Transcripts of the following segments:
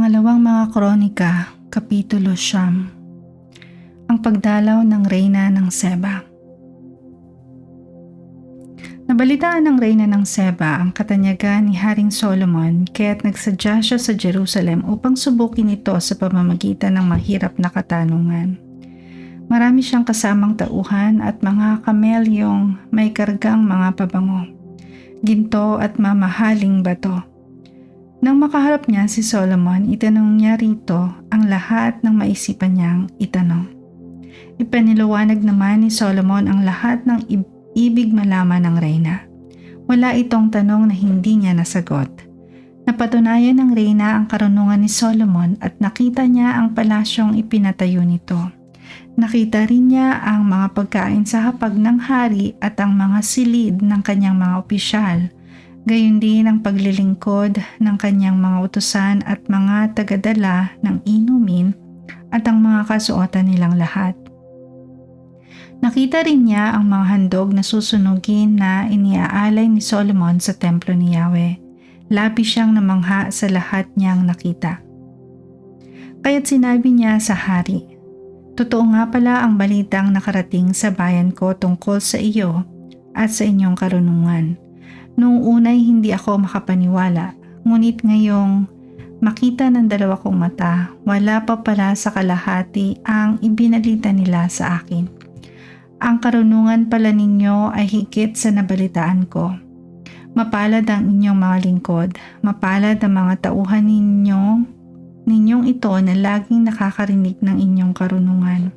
Pangalawang mga Kronika, Kapitulo 9. Ang pagdalaw ng Reyna ng Seba. Nabalitaan ng Reyna ng Seba ang katanyagan ni Haring Solomon kaya't nagsadya siya sa Jerusalem upang subukin ito sa pamamagitan ng mahirap na katanungan. Marami siyang kasamang tauhan at mga kamelyong may kargang mga pabango, ginto at mamahaling bato. Nang makaharap niya si Solomon, itanong niya rito ang lahat ng maisipan niyang itanong. Ipaniluwanag naman ni Solomon ang lahat ng ibig malaman ng Reyna. Wala itong tanong na hindi niya nasagot. Napatunayan ng Reyna ang karunungan ni Solomon at nakita niya ang palasyong ipinatayo nito. Nakita rin niya ang mga pagkain sa hapag ng hari at ang mga silid ng kanyang mga opisyal. Gayon din ang paglilingkod ng kanyang mga utusan at mga tagadala ng inumin at ang mga kasuotan nilang lahat. Nakita rin niya ang mga handog na susunugin na iniaalay ni Solomon sa templo ni Yahweh. Labis siyang namangha sa lahat niyang nakita. Kaya't sinabi niya sa hari, "Totoo nga pala ang balitang nakarating sa bayan ko tungkol sa iyo at sa inyong karunungan. Noong unay hindi ako makapaniwala, ngunit ngayong makita ng dalawa kong mata, wala pa pala sa kalahati ang ibinalita nila sa akin. Ang karunungan pala ninyo ay higit sa nabalitaan ko. Mapalad ang inyong mga lingkod, mapalad ang mga tauhan ninyong ito na laging nakakarinig ng inyong karunungan.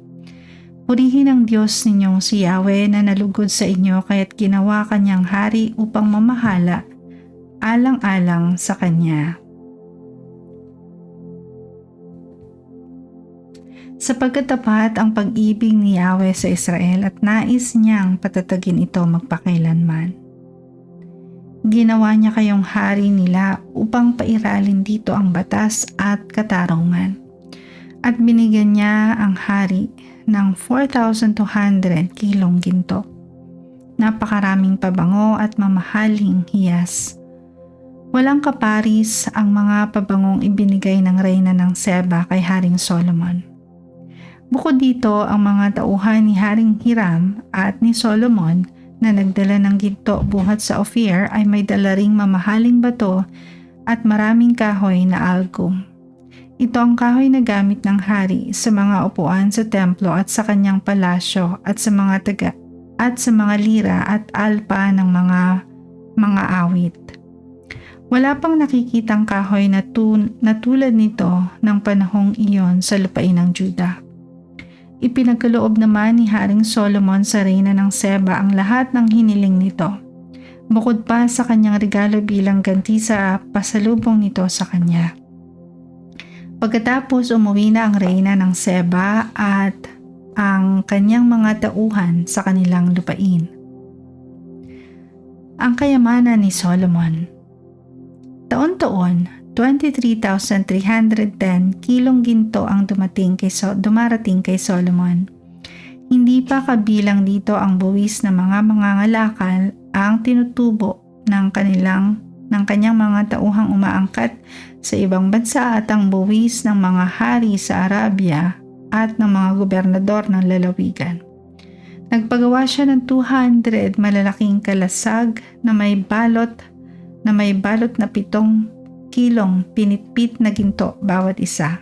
Purihin ang Diyos ninyong si Yahweh na nalugod sa inyo kaya't ginawa kanyang hari upang mamahala alang-alang sa kanya. Sapagkat tapat ang pag-ibig ni Yahweh sa Israel at nais niyang patatagin ito magpakailanman. Ginawa niya kayong hari nila upang pairalin dito ang batas at katarungan. At binigyan niya ang hari ng 4,200 kilong ginto, napakaraming pabango at mamahaling hiyas. Walang kaparis ang mga pabangong ibinigay ng Reyna ng Seba kay Haring Solomon. Bukod dito, ang mga tauhan ni Haring Hiram at ni Solomon na nagdala ng ginto buhat sa Ophir ay may dala ring mamahaling bato at maraming kahoy na algum. Ito ang kahoy na gamit ng hari sa mga upuan sa templo at sa kanyang palasyo at sa mga lira at alpa ng mga awit. Wala pang nakikitang kahoy na tulad nito ng panahong iyon sa lupain ng Juda. Ipinagkaloob naman ni Haring Solomon sa Reyna ng Seba ang lahat ng hiniling nito, bukod pa sa kanyang regalo bilang ganti sa pasalubong nito sa kanya. Pagkatapos umuwi na ang Reyna ng Seba at ang kanyang mga tauhan sa kanilang lupain. Ang kayamanan ni Solomon. Taon-taon, 23,310 kilong ginto ang dumarating kay Solomon. Hindi pa kabilang dito ang buwis ng mga mangangalakal ang tinutubo ng kanyang mga tauhang umaangkat sa ibang bansa at ang buwis ng mga hari sa Arabia at ng mga gobernador ng lalawigan. Nagpagawa siya ng 200 malalaking kalasag na may balot na 7 kilong pinitpit na ginto bawat isa.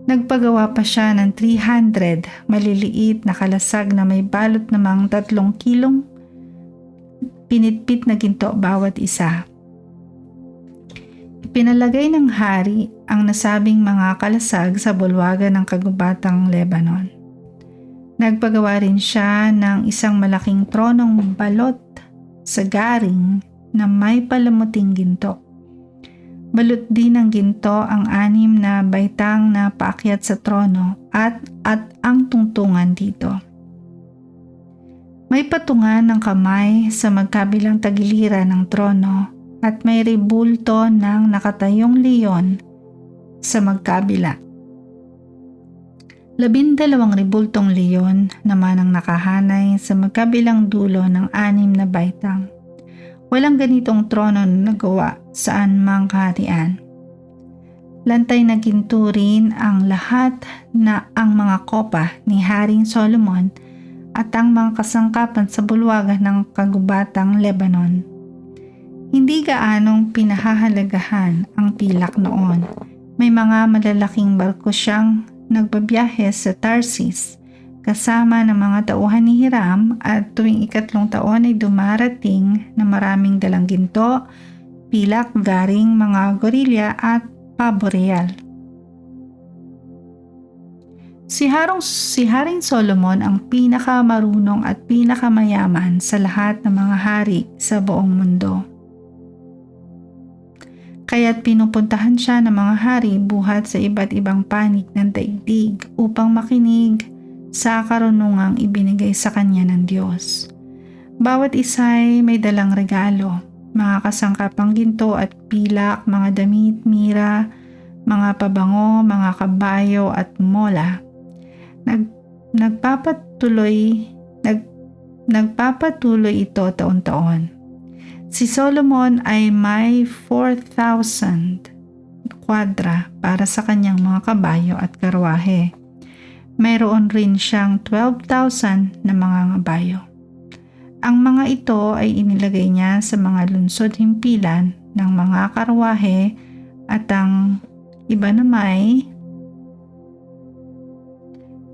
Nagpagawa pa siya ng 300 maliliit na kalasag na may balot namang 3 kilong pinitpit na ginto bawat isa. Pinalagay ng hari ang nasabing mga kalasag sa bulwagan ng kagubatang Lebanon. Nagpagawa rin siya ng isang malaking tronong balot sa garing na may palamuting ginto. Balot din ng ginto ang 6 na baitang na paakyat sa trono at ang tungtungan dito. May patungan ng kamay sa magkabilang tagiliran ng trono at may rebulto ng nakatayong leon sa magkabila. 12 rebultong leon naman ang nakahanay sa magkabilang dulo ng 6 na baitang. Walang ganitong trono na nagawa saan mang kaharian. Lantay na ginto rin ang lahat na ang mga kopa ni Haring Solomon at ang mga kasangkapan sa bulwagan ng kagubatang Lebanon. Hindi gaanong pinahahalagahan ang pilak noon. May mga malalaking barko siyang nagbabiyahe sa Tarsis kasama ng mga tauhan ni Hiram at tuwing 3 taon ay dumarating na maraming dalang ginto, pilak, garing, mga gorilya at pabo real. Si Haring Solomon ang pinakamarunong at pinakamayaman sa lahat ng mga hari sa buong mundo. Kaya't pinupuntahan siya ng mga hari buhat sa iba't ibang panig ng daigdig upang makinig sa karunungang ibinigay sa kanya ng Diyos. Bawat isa'y may dalang regalo, mga kasangkapang ginto at pilak, mga damit, mira, mga pabango, mga kabayo at mola. Nagpapatuloy ito taon-taon. Si Solomon ay may 4,000 kwadra para sa kanyang mga kabayo at karwahe. Mayroon rin siyang 12,000 na mga kabayo. Ang mga ito ay inilagay niya sa mga lungsod himpilan ng mga karwahe at ang iba na may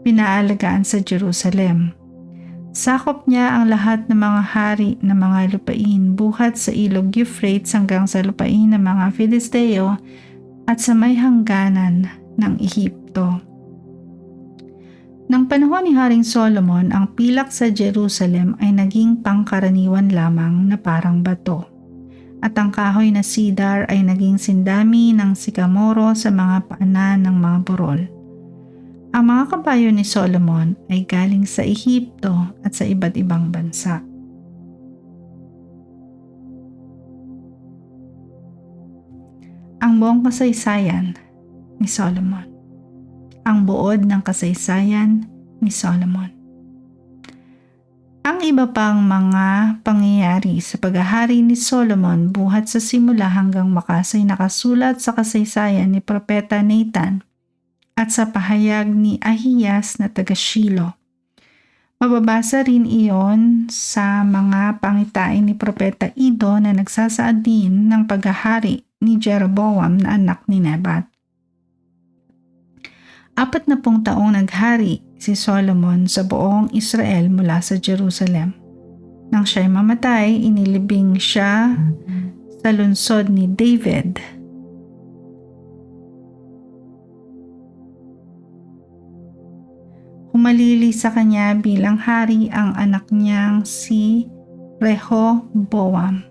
pinaalagaan sa Jerusalem. Sakop niya ang lahat ng mga hari ng mga lupain buhat sa ilog Euphrates hanggang sa lupain ng mga Filisteo at sa may hangganan ng Ehipto. Nang panahon ni Haring Solomon, ang pilak sa Jerusalem ay naging pangkaraniwan lamang na parang bato. At ang kahoy na cedar ay naging sindami ng sikamoro sa mga paanan ng mga burol. Ang mga kabayo ni Solomon ay galing sa Ehipto at sa iba't ibang bansa. Ang buong kasaysayan ni Solomon. Ang buod ng kasaysayan ni Solomon. Ang iba pang mga pangyayari sa paghahari ni Solomon buhat sa simula hanggang wakas ay nakasulat sa kasaysayan ni Propeta Nathan at sa pahayag ni Ahiyas na taga Shilo. Mababasa rin iyon sa mga pangitain ni Propeta Ido na nagsasaad din ng paghahari ni Jeroboam na anak ni Nebat. 40 taong naghari si Solomon sa buong Israel mula sa Jerusalem. Nang siya'y mamatay, inilibing siya sa lungsod ni David. Humalili sa kanya bilang hari ang anak niyang si Rehoboam.